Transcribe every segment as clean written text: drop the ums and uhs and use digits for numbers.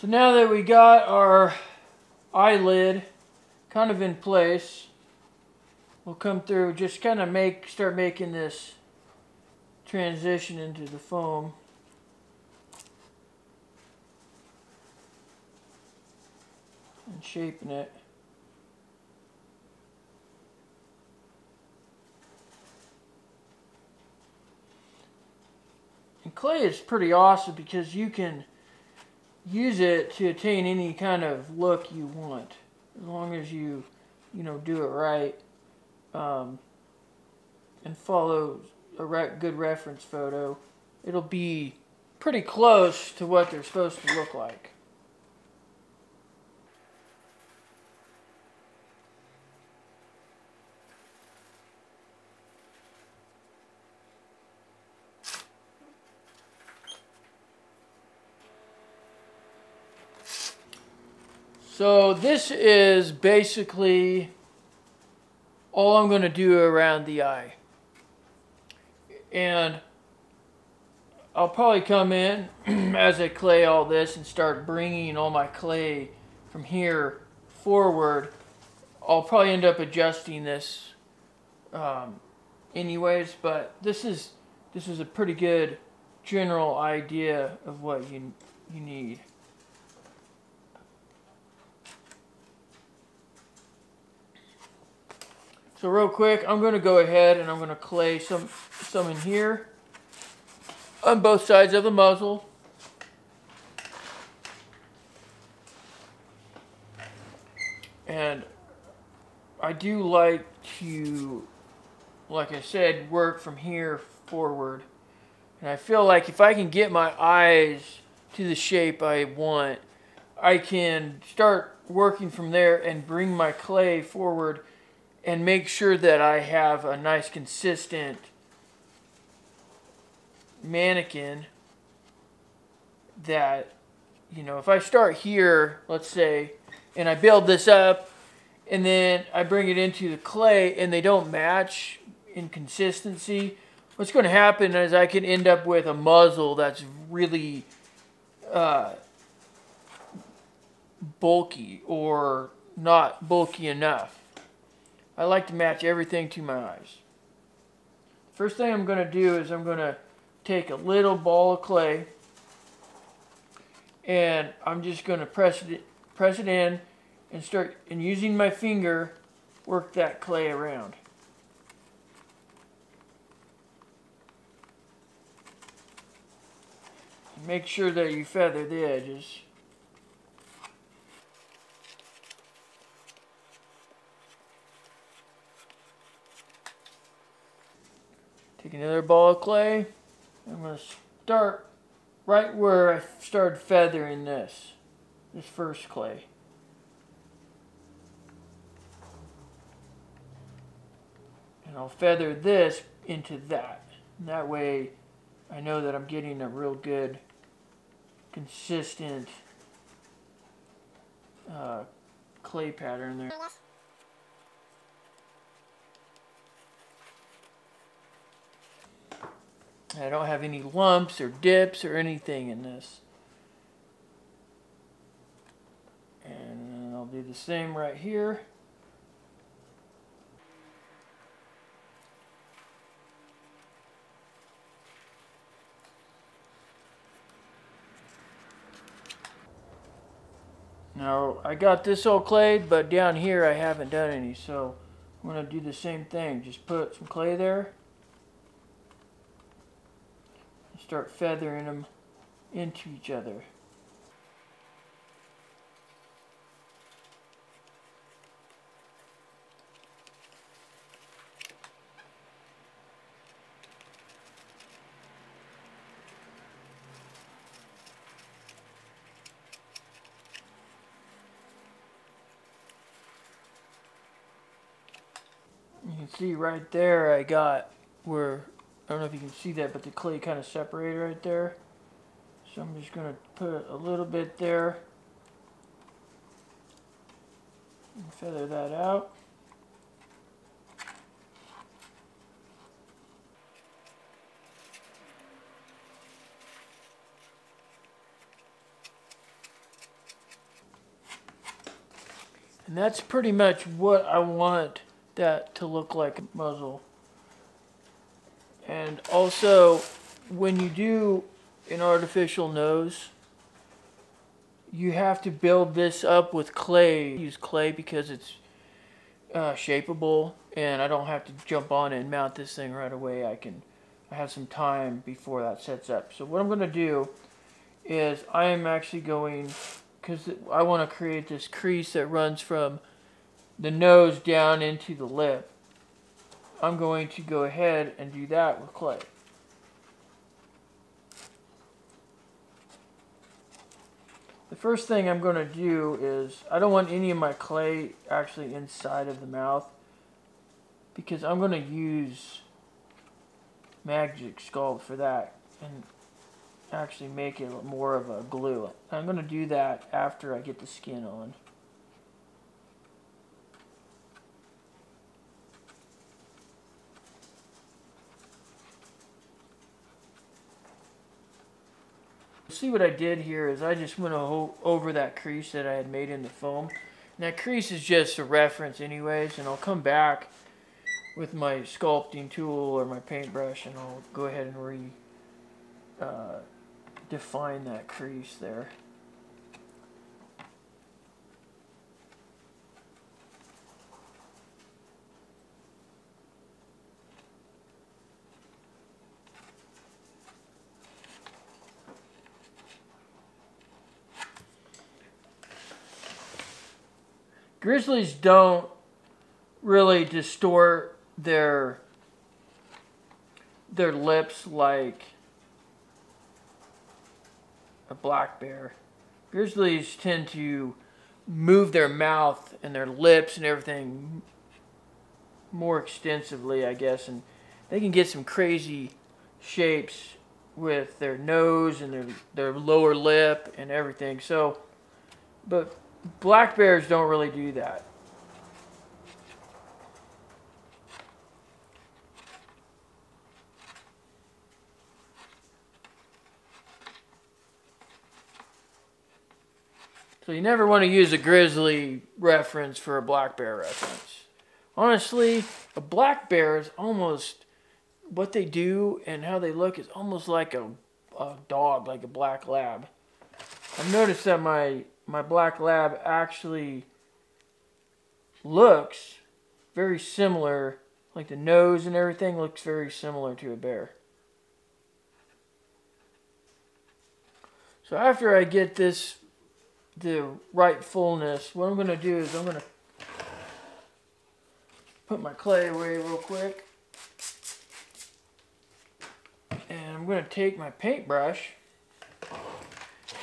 So now that we got our eyelid kind of in place, we'll come through, just kind of start making this transition into the foam. And shaping it. And clay is pretty awesome because you can use it to attain any kind of look you want, as long as you do it right, and follow a good reference photo. It'll be pretty close to what they're supposed to look like. So this is basically all I'm going to do around the eye. And I'll probably come in as I clay all this and start bringing all my clay from here forward. I'll probably end up adjusting this anyways, but this is a pretty good general idea of what you need. So real quick, I'm going to go ahead and I'm going to clay some in here on both sides of the muzzle. And I do like to, like I said, work from here forward. And I feel like if I can get my eyes to the shape I want, I can start working from there and bring my clay forward and make sure that I have a nice consistent mannequin that, if I start here, let's say, and I build this up and then I bring it into the clay and they don't match in consistency, what's going to happen is I can end up with a muzzle that's really bulky or not bulky enough. I like to match everything to my eyes. First thing I'm going to do is I'm going to take a little ball of clay and I'm just going to press it in and using my finger work that clay around. Make sure that you feather the edges. Take another ball of clay. I'm going to start right where I started feathering this first clay. And I'll feather this into that. And that way I know that I'm getting a real good, consistent clay pattern there. I don't have any lumps or dips or anything in this. And I'll do the same right here. Now I got this all clayed, but down here I haven't done any, so I'm going to do the same thing. Just put some clay there. Start feathering them into each other. You can see right there I got where, I don't know if you can see that, but the clay kind of separated right there. So I'm just going to put a little bit there and feather that out. And that's pretty much what I want that to look like a muzzle. And also, when you do an artificial nose, you have to build this up with clay. I use clay because it's shapeable, and I don't have to jump on it and mount this thing right away. I have some time before that sets up. So what I'm going to do is I am actually going, because I want to create this crease that runs from the nose down into the lip. I'm going to go ahead and do that with clay. The first thing I'm going to do is, I don't want any of my clay actually inside of the mouth, because I'm going to use Magic Sculpt for that and actually make it more of a glue. I'm going to do that after I get the skin on. See what I did here is I just went over that crease that I had made in the foam. And that crease is just a reference anyways, and I'll come back with my sculpting tool or my paintbrush and I'll go ahead and define that crease there. Grizzlies don't really distort their lips like a black bear. Grizzlies tend to move their mouth and their lips and everything more extensively, I guess, and they can get some crazy shapes with their nose and their lower lip and everything. So, but black bears don't really do that. So you never want to use a grizzly reference for a black bear reference. Honestly, a black bear is almost, what they do and how they look is almost like a dog, like a black lab. I've noticed that my black lab actually looks very similar, like the nose and everything looks very similar to a bear. So after I get the right fullness, what I'm going to do is I'm going to put my clay away real quick. And I'm going to take my paintbrush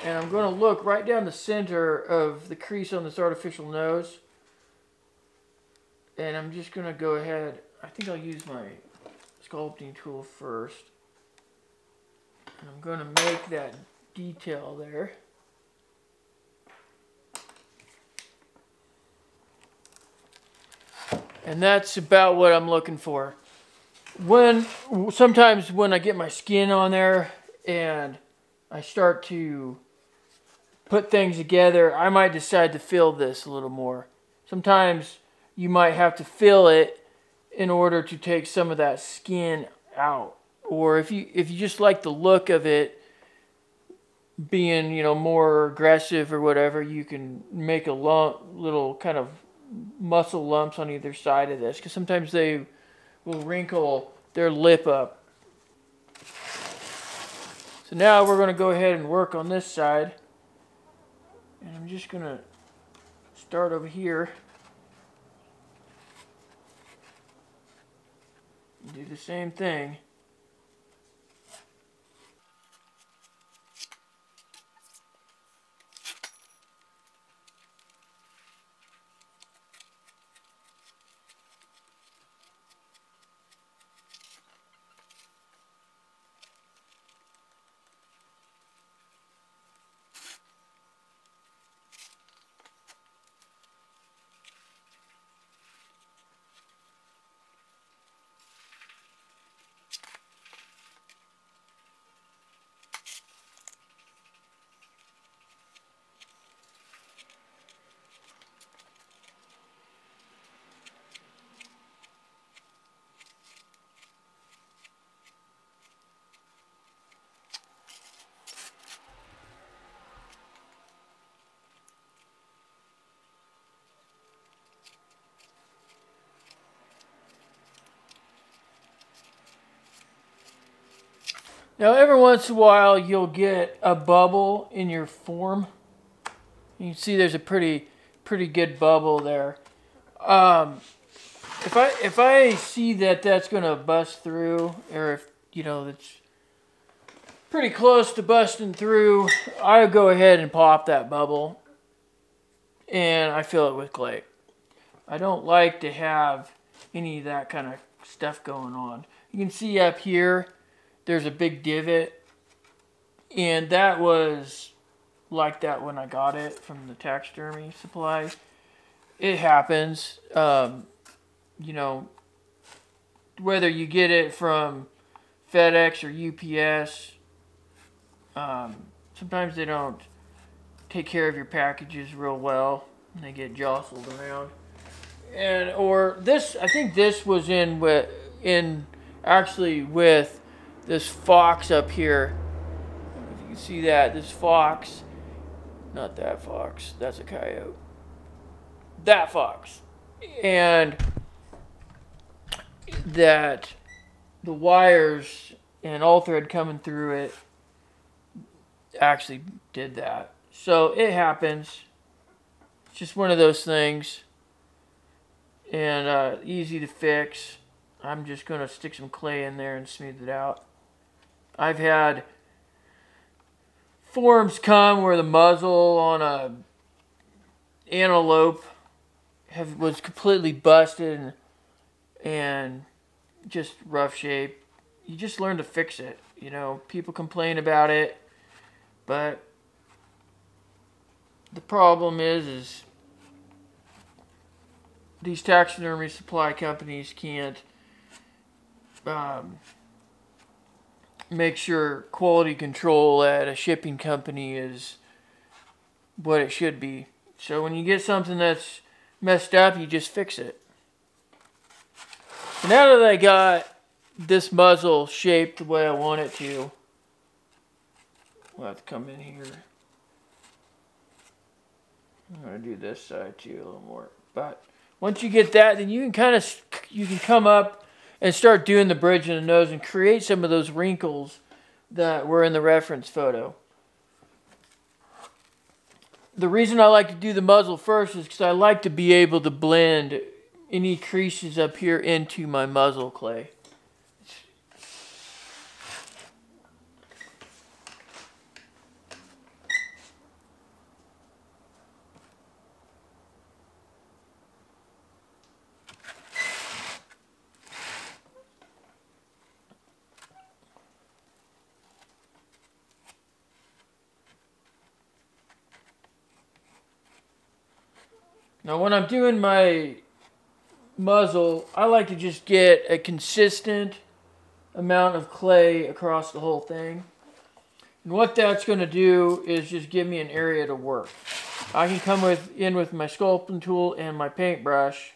and I'm going to look right down the center of the crease on this artificial nose. And I'm just going to go ahead, I think I'll use my sculpting tool first. And I'm going to make that detail there. And that's about what I'm looking for. Sometimes when I get my skin on there and I start to put things together, I might decide to fill this a little more. Sometimes you might have to fill it in order to take some of that skin out. Or if you just like the look of it being, you know, more aggressive or whatever, you can make a little kind of muscle lumps on either side of this, because sometimes they will wrinkle their lip up. So now we're going to go ahead and work on this side, and I'm just going to start over here and do the same thing. Now every once in a while you'll get a bubble in your form. You can see there's a pretty good bubble there. If I see that that's gonna bust through, or if you know it's pretty close to busting through, I go ahead and pop that bubble and I fill it with clay. I don't like to have any of that kind of stuff going on. You can see up here there's a big divot, and that was like that when I got it from the taxidermy supply. It happens. You know, whether you get it from FedEx or UPS, sometimes they don't take care of your packages real well, and they get jostled around. And or this, I think this was actually with this fox up here. If you can see that, this fox, not that fox, that's a coyote. That fox, and that the wires and all thread coming through it actually did that. So it happens. It's just one of those things, and easy to fix. I'm just going to stick some clay in there and smooth it out. I've had forms come where the muzzle on a antelope was completely busted and just rough shape. You just learn to fix it. You know, people complain about it, but the problem is these taxidermy supply companies can't make sure quality control at a shipping company is what it should be. So when you get something that's messed up, you just fix it. So now that I got this muzzle shaped the way I want it to, we'll have to come in here. I'm going to do this side too a little more. But once you get that, then you can come up and start doing the bridge and the nose and create some of those wrinkles that were in the reference photo. The reason I like to do the muzzle first is because I like to be able to blend any creases up here into my muzzle clay. Now when I'm doing my muzzle, I like to just get a consistent amount of clay across the whole thing. And what that's going to do is just give me an area to work. I can come in with my sculpting tool and my paintbrush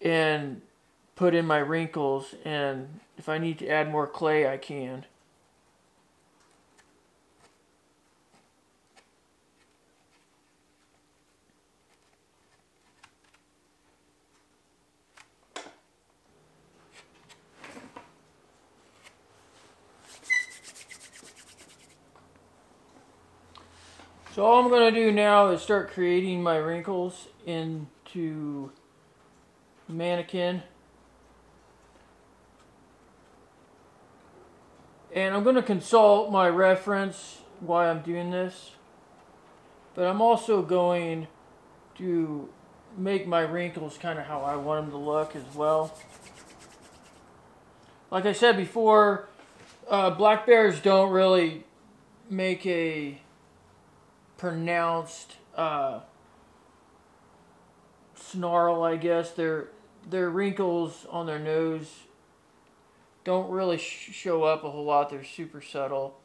and put in my wrinkles, and if I need to add more clay, I can. So all I'm going to do now is start creating my wrinkles into the mannequin. And I'm going to consult my reference while I'm doing this. But I'm also going to make my wrinkles kind of how I want them to look as well. Like I said before, black bears don't really make a pronounced snarl, I guess. Their wrinkles on their nose don't really show up a whole lot. They're super subtle.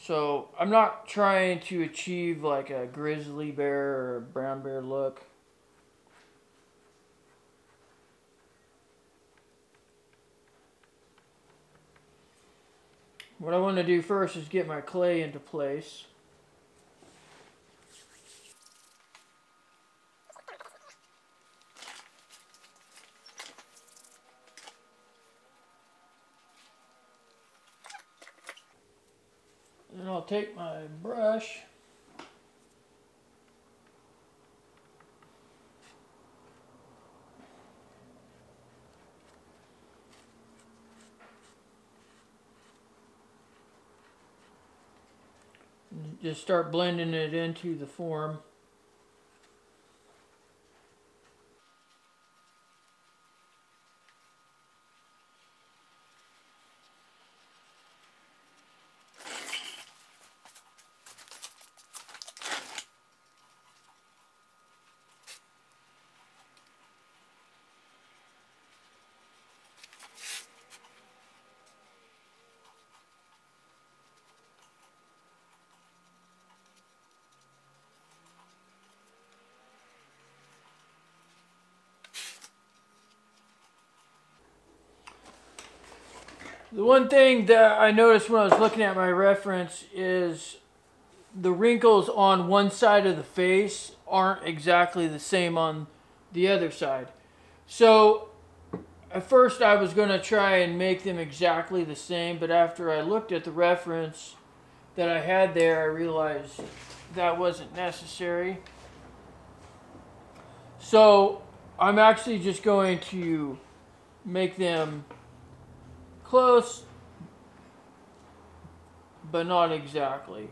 So I'm not trying to achieve like a grizzly bear or a brown bear look. What I want to do first is get my clay into place. take my brush. Just start blending it into the form. The one thing that I noticed when I was looking at my reference is the wrinkles on one side of the face aren't exactly the same on the other side. So at first I was going to try and make them exactly the same, but after I looked at the reference that I had there, I realized that wasn't necessary. So I'm actually just going to make them close, but not exactly.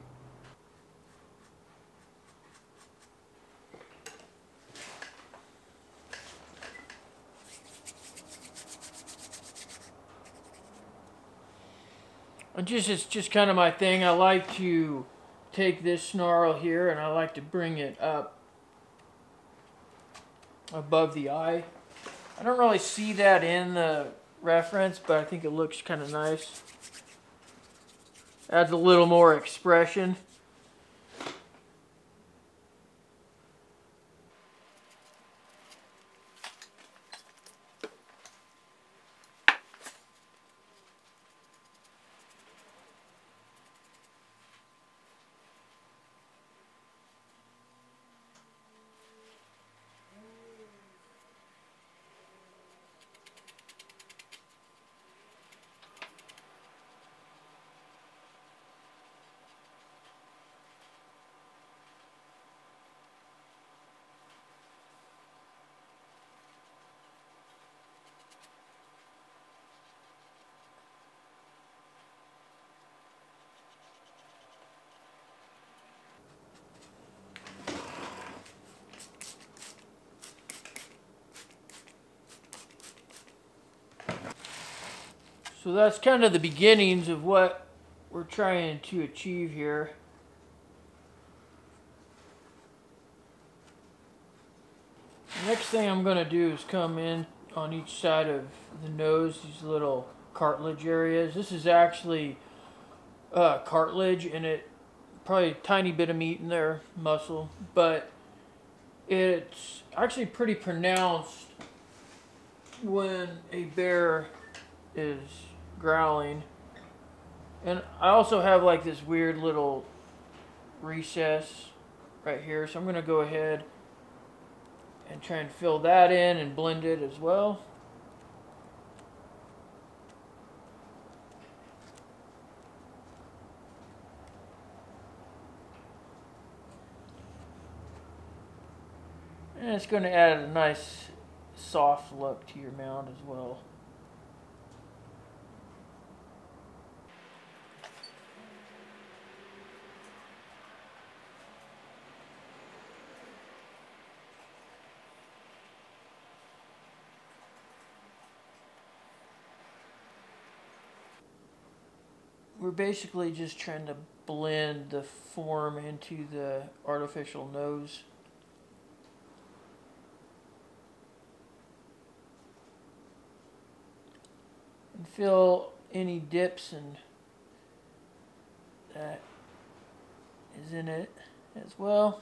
And it's just kind of my thing. I like to take this snarl here and I like to bring it up above the eye. I don't really see that in the reference, but I think it looks kind of nice. Adds a little more expression. So that's kind of the beginnings of what we're trying to achieve here. The next thing I'm going to do is come in on each side of the nose, these little cartilage areas. This is actually cartilage, and it probably a tiny bit of meat in there, muscle, but it's actually pretty pronounced when a bear is growling. And I also have like this weird little recess right here, so I'm going to go ahead and try and fill that in and blend it as well. And it's going to add a nice soft look to your mount as well. We're basically just trying to blend the form into the artificial nose. And fill any dips and that is in it as well.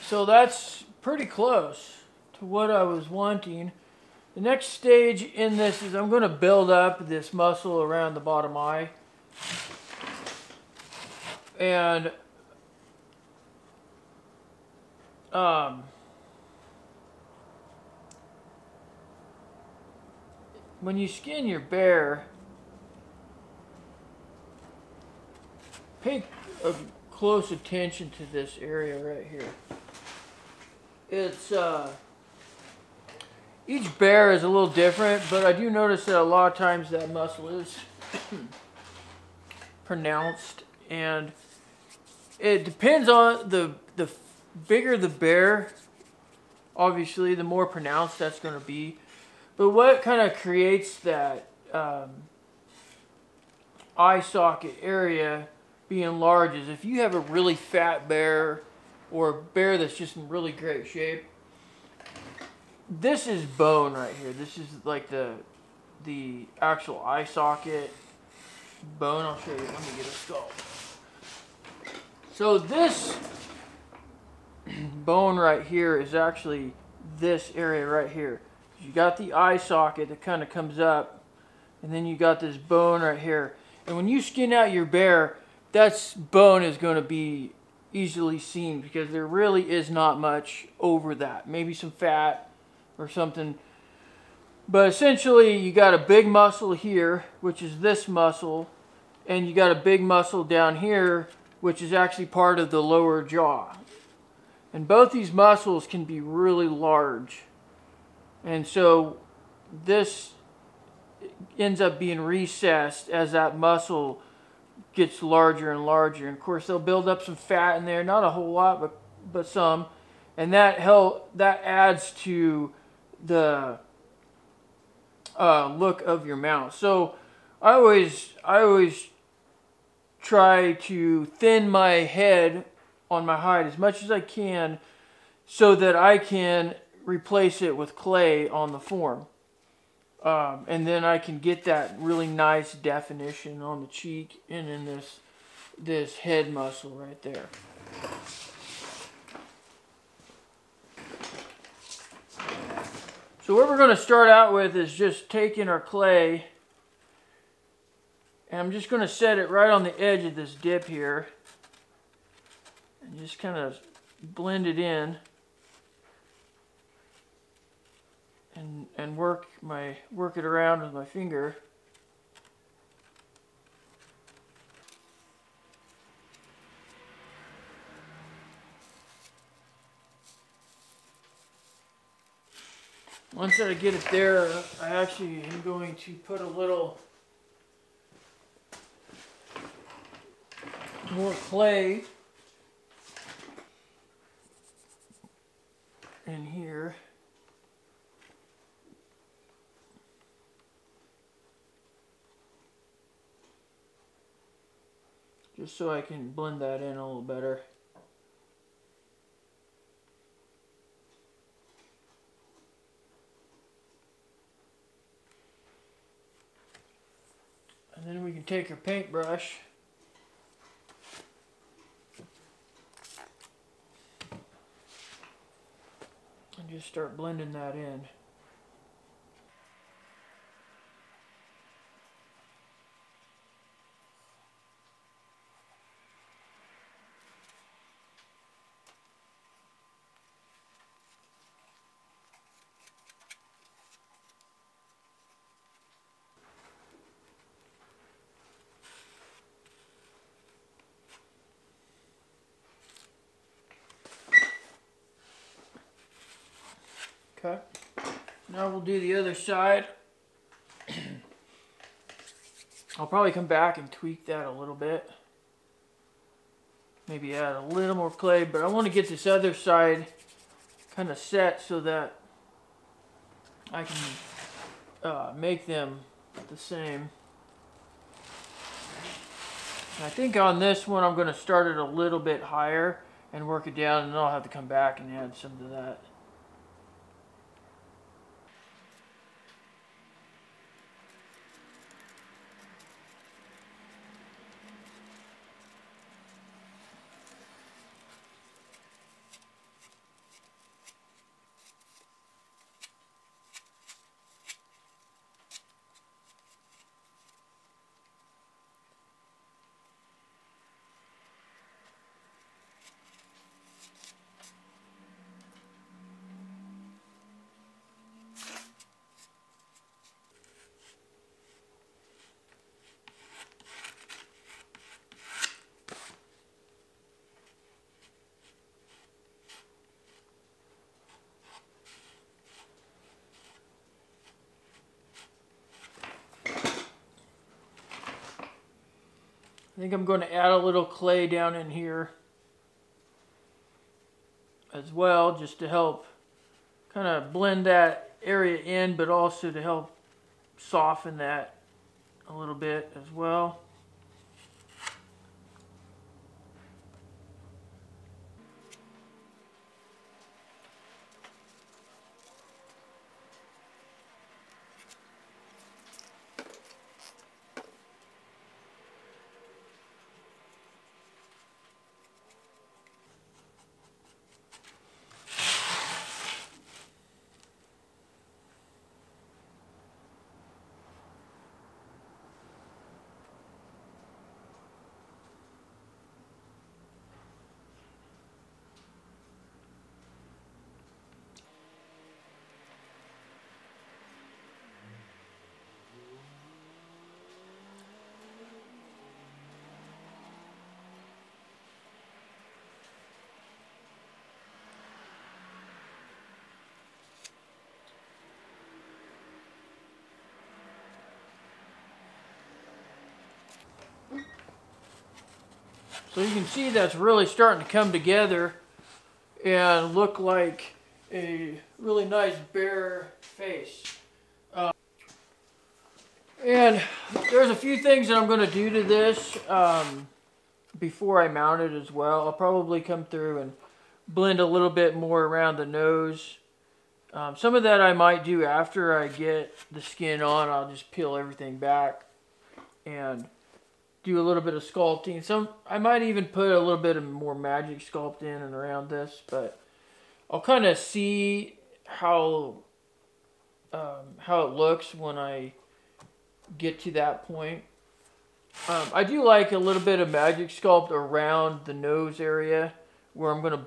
So that's pretty close to what I was wanting. The next stage in this is I'm going to build up this muscle around the bottom eye. And when you skin your bear, pay a close attention to this area right here. It's each bear is a little different, but I do notice that a lot of times that muscle is pronounced, and it depends on the bigger the bear, obviously the more pronounced that's going to be. But what kind of creates that eye socket area being large is if you have a really fat bear or a bear that's just in really great shape. This is bone right here. This is like the actual eye socket bone. I'll show you. Let me get a skull. So this bone right here is actually this area right here. You got the eye socket that kind of comes up, and then you got this bone right here. And when you skin out your bear, that bone is going to be easily seen because there really is not much over that. Maybe some fat or something. But essentially, you got a big muscle here, which is this muscle, and you got a big muscle down here, which is actually part of the lower jaw. And both these muscles can be really large. And so this ends up being recessed as that muscle gets larger and larger. And of course, they'll build up some fat in there, not a whole lot, but some. And that adds to the look of your mount. So I always try to thin my head on my hide as much as I can so that I can replace it with clay on the form. And then I can get that really nice definition on the cheek and in this head muscle right there. So what we're going to start out with is just taking our clay, and I'm just going to set it right on the edge of this dip here and just kind of blend it in and work it around with my finger. Once I get it there, I actually am going to put a little more clay in here. Just so I can blend that in a little better. And then we can take our paintbrush and just start blending that in. Okay, now we'll do the other side. I'll probably come back and tweak that a little bit. Maybe add a little more clay, but I want to get this other side kind of set so that I can make them the same. And I think on this one I'm going to start it a little bit higher and work it down, and then I'll have to come back and add some to that. I think I'm going to add a little clay down in here as well, just to help kind of blend that area in, but also to help soften that a little bit as well. So you can see that's really starting to come together and look like a really nice bare face. And there's a few things that I'm going to do to this before I mount it as well. I'll probably come through and blend a little bit more around the nose. Some of that I might do after I get the skin on. I'll just peel everything back and do a little bit of sculpting. I might even put a little bit of more magic sculpt in and around this, but I'll kind of see how it looks when I get to that point. I do like a little bit of magic sculpt around the nose area where I'm going to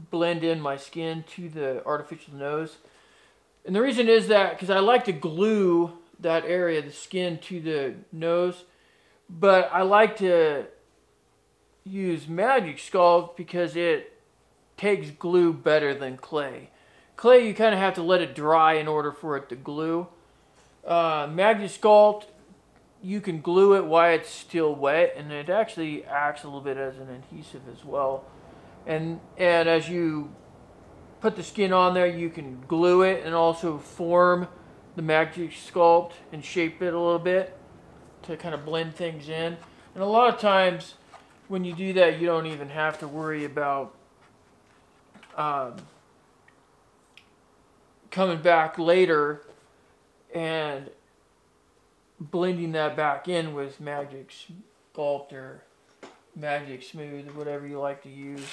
blend in my skin to the artificial nose. And the reason is that because I like to glue that area, the skin, to the nose. But I like to use magic sculpt because it takes glue better than clay. Clay, you kind of have to let it dry in order for it to glue. Magic sculpt, you can glue it while it's still wet, and it actually acts a little bit as an adhesive as well. And as you put the skin on there, you can glue it and also form the magic sculpt and shape it a little bit to kind of blend things in. And a lot of times when you do that, you don't even have to worry about coming back later and blending that back in with magic sculpt or magic smooth or whatever you like to use.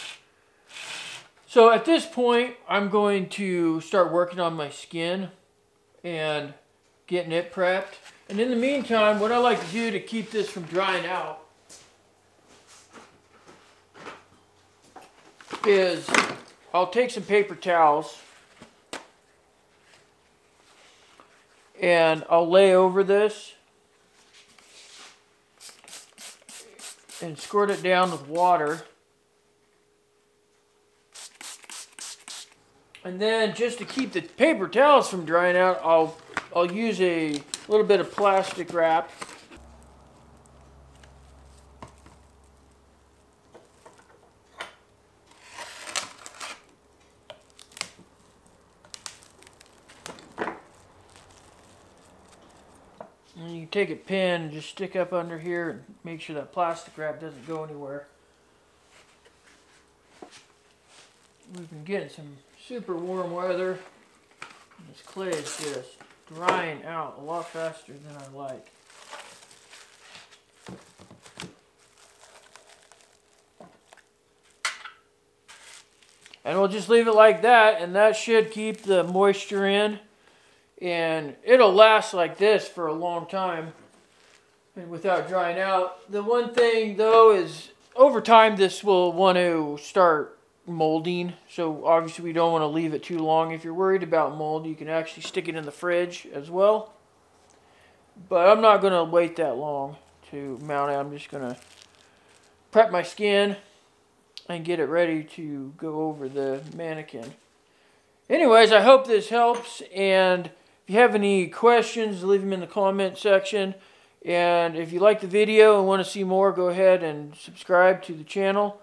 So at this point, I'm going to start working on my skin and getting it prepped. And in the meantime, what I like to do to keep this from drying out is I'll take some paper towels and I'll lay over this and squirt it down with water. And then just to keep the paper towels from drying out, I'll use a little bit of plastic wrap. And you take a pin and just stick up under here and make sure that plastic wrap doesn't go anywhere. We've been getting some super warm weather. This clay is just drying out a lot faster than I like. And we'll just leave it like that, and that should keep the moisture in. And it'll last like this for a long time and without drying out. The one thing though is over time this will want to start molding, so obviously we don't want to leave it too long. If you're worried about mold, you can actually stick it in the fridge as well, but I'm not going to wait that long to mount it. I'm just going to prep my skin and get it ready to go over the mannequin. Anyways, I hope this helps, and if you have any questions, leave them in the comment section, And if you like the video and want to see more, go ahead and subscribe to the channel.